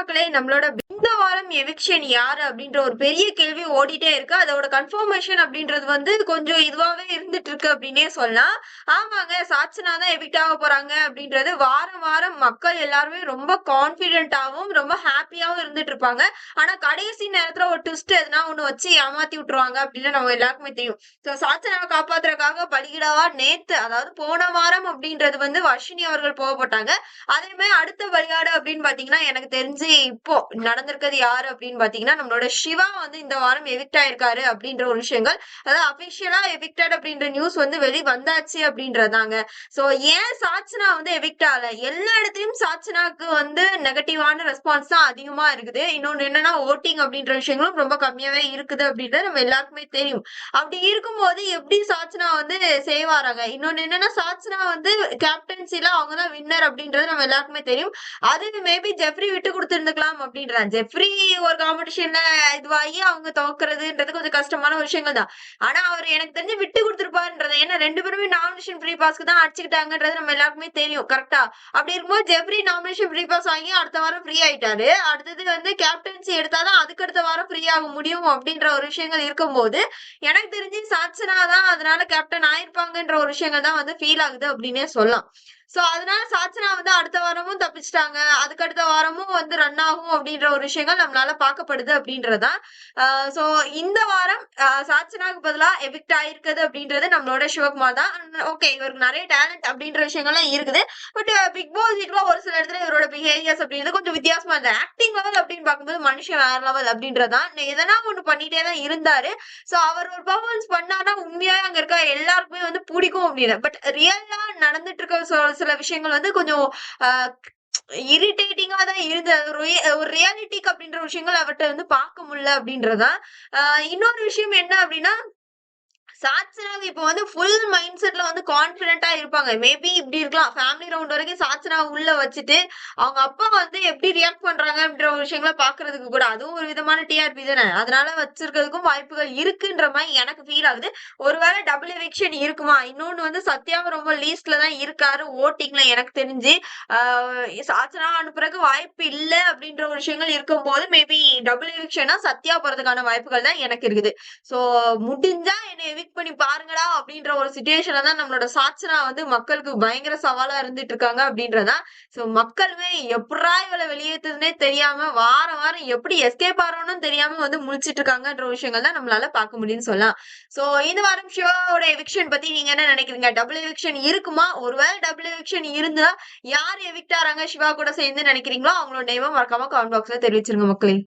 மக்களே, நம்மளோட இந்த வாரம் எவிக்ஷன் யாரு அப்படின்ற ஒரு பெரிய கேள்வி ஓடிட்டே இருக்கு. அதோட கன்ஃபர்மேஷன் அப்படின்றது வந்து கொஞ்சம் இதுவாவே இருந்துட்டு இருக்கு அப்படின்னே சொல்லலாம். ஆமாங்க, சாட்சனா தான் எவிக்ட் ஆக போறாங்க அப்படின்றது வாரம் வாரம் மக்கள் எல்லாருமே ரொம்ப கான்பிடென்ட்டாவும் ரொம்ப ஹாப்பியாவும் இருந்துட்டு இருப்பாங்க. ஆனா கடைசி நேரத்துல ஒரு ட்விஸ்ட் எதுனா ஒண்ணு வச்சு ஏமாத்தி விட்டுருவாங்க அப்படின்னு நம்ம எல்லாருக்குமே தெரியும். சோ சாட்சனாவை காப்பாத்துறதுக்காக பலிகிடாவா நேத்து, அதாவது போன வாரம் அப்படின்றது வந்து வர்ஷினி அவர்கள் போகப்பட்டாங்க. அதே மாதிரி அடுத்த பலியாடு அப்படின்னு பாத்தீங்கன்னா எனக்கு தெரிஞ்சு இப்போ நடந்திருக்கிறது யாரு அப்படின்னு பாத்தீங்கன்னா நம்மளோட சிவா வந்து இந்த வாரம் எவிக்ட் ஆயிருக்காரு அப்படின்ற ஒரு விஷயங்கள், அதாவது அபிஷியலா எவிக்டட் அப்படின்ற நியூஸ் வந்து வெளி வந்தாச்சு அப்படின்றதாங்க. சோ ஏன் சாட்சனா வந்து எவிக்ட் ஆகல? எல்லா இடத்துலயும் சாட்சனாக்கு வந்து நெகட்டிவான ரெஸ்பான்ஸ் தான் அதிகமா இருக்குது. இன்னொன்னு என்னன்னா ஓட்டிங் அப்படின்ற விஷயங்களும் ரொம்ப கம்மியாவே இருக்குது அப்படின்றது நம்ம எல்லாருக்குமே தெரியும். அப்படி இருக்கும்போது எப்படி சாட்சனா வந்து சேவ் ஆறாங்க? இன்னொன்னு என்னன்னா சாட்சனா வந்து கேப்டன்சில அவங்கதான் வின்னர் அப்படின்றது நம்ம எல்லாருக்குமே தெரியும். அது மேபி ஜெஃப்ரி விட்டு கொடுத்திருந்துக்கலாம் அப்படின்றான். ஜெஃப்ரி ஒரு காம்படிஷன்ல இதுவாகி அவங்க துவக்கிறதுன்றது கொஞ்சம் கஷ்டமான விஷயங்கள் தான். ஆனா அவர் எனக்கு தெரிஞ்சு விட்டு கொடுத்திருப்பாருன்றது. ஏன்னா 2 பேருமே நாமினேஷன் ஃப்ரீ பாஸ்க்கு தான் அடிச்சுக்கிட்டாங்கன்றது நம்ம எல்லாருக்குமே தெரியும். கரெக்டா? அப்படி இருக்கும்போது ஜெஃப்ரி நாமினேஷன் ஃப்ரீ பாஸ் வாங்கி அடுத்த வாரம் ஃப்ரீ ஆயிட்டாரு. அடுத்தது வந்து கேப்டன்சி எடுத்தாதான் அதுக்கு அடுத்த வாரம் ஃப்ரீ ஆக முடியும் அப்படின்ற ஒரு விஷயங்கள் இருக்கும்போது எனக்கு தெரிஞ்சு சாட்சனா தான் அதனால கேப்டன் ஆயிருப்பாங்கன்ற ஒரு விஷயங்கள் தான் வந்து ஃபீல் ஆகுது அப்படின்னே சொல்லலாம். சோ அதனால சாட்சனா வந்து அடுத்த வாரமும் தப்பிச்சிட்டாங்க. அதுக்கு அடுத்த வாரமும் வந்து ரன் ஆகும் அப்படின்ற ஒரு விஷயங்கள் நம்மளால பார்க்கப்படுது அப்படின்றதுதான். சோ இந்த வாரம் சாட்சனாக்கு பதிலா எவிக்ட் ஆயிருக்குது அப்படின்றது நம்மளோட சிவகுமார் தான். ஓகே, இவருக்கு நிறைய டேலண்ட் அப்படின்ற விஷயங்கள்லாம் இருக்குது. பட் பிக் பாஸ் வீட்ல ஒரு சில இடத்துல இவரோட பிஹேவியர்ஸ் அப்படின்றது கொஞ்சம் வித்தியாசமா இருந்தது. ஆக்டிங் லெவல் அப்படின்னு பார்க்கும்போது மனுஷன் வேற லெவல் அப்படின்றதான் எதனா ஒண்ணு பண்ணிட்டே தான் இருந்தாரு. சோ அவர் ஒரு பெர்ஃபார்மன்ஸ் பண்ணாதான் உண்மையாவே அங்க இருக்க எல்லாருக்குமே வந்து பிடிக்கும் அப்படின்னு. பட் ரியலா நடந்துட்டு இருக்க சில விஷயங்கள் வந்து கொஞ்சம் இரிட்டேட்டிங்கா தான் இருந்தது. ஒரு ரியாலிட்டிக்கு அப்படின்ற விஷயங்கள் அவர்கிட்ட வந்து பார்க்க முடியல அப்படின்றதான். இன்னொரு விஷயம் என்ன அப்படின்னா சாட்சனாக இப்ப வந்து ஃபுல் மைண்ட் செட்ல வந்து கான்பிடென்ட்டா இருப்பாங்க. மேபி இப்படி இருக்கலாம். ஃபேமிலி ரவுண்ட் வரைக்கும் சாட்சனா உள்ள வச்சுட்டு அவங்க அப்பா வந்து எப்படி ரியாக்ட் பண்றாங்க அப்படின்ற ஒரு விஷயங்கள பாக்குறதுக்கு கூட அதுவும் ஒரு விதமான டிஆர்பி தானே. அதனால வச்சிருக்கிறதுக்கும் வாய்ப்புகள் இருக்குன்ற மாதிரி எனக்கு ஃபீல் ஆகுது. ஒருவேளை டபுள் எவிக்ஷன் இருக்குமா? இன்னொன்னு வந்து சத்யாவும் ரொம்ப லீஸ்ட்ல தான் இருக்காரு ஓட்டிங்ல எனக்கு தெரிஞ்சு. சாட்சனா அனுப்புறதுக்கு வாய்ப்பு இல்ல அப்படின்ற ஒரு விஷயங்கள் இருக்கும்போது மேபி டபுள் எவிக்ஷனா சத்யா போறதுக்கான வாய்ப்புகள் தான் எனக்கு இருக்குது. சோ முடிஞ்சா என்ன எவிக்ட் பண்ணி பாருங்கடா அப்படின்ற ஒரு சிச்சுவேஷன்ல தான் நம்மளோட சாட்சனா வந்து மக்களுக்கு பயங்கர சவாலா இருந்துட்டு இருக்காங்க அப்படின்றதா. சோ மக்களுமே எப்படா இவளை வெளியேற்றுதுன்னே தெரியாம வாரம் வாரம் எப்படி எஸ்கேப் ஆறோம்னு தெரியாம வந்து முழிச்சிட்டு இருக்காங்கன்ற விஷயங்கள் தான் நம்மளால பார்க்க முடியும்னு சொல்லலாம். சோ இந்த வாரம் சிவாவோட எவிக்ஷன் பத்தி நீங்க என்ன நினைக்கிறீங்க? டபுள் எவிக்ஷன் இருக்குமா? ஒருவேளை டபுள் எவிக்ஷன் இருந்தா யார் எவிக்ட் ஆறாங்க சிவா கூட சேர்ந்து நினைக்கிறீங்களோ அவங்களோட நேம மறக்காம கமெண்ட் பாக்ஸ்ல தெரிவிச்சிருங்க மக்களே.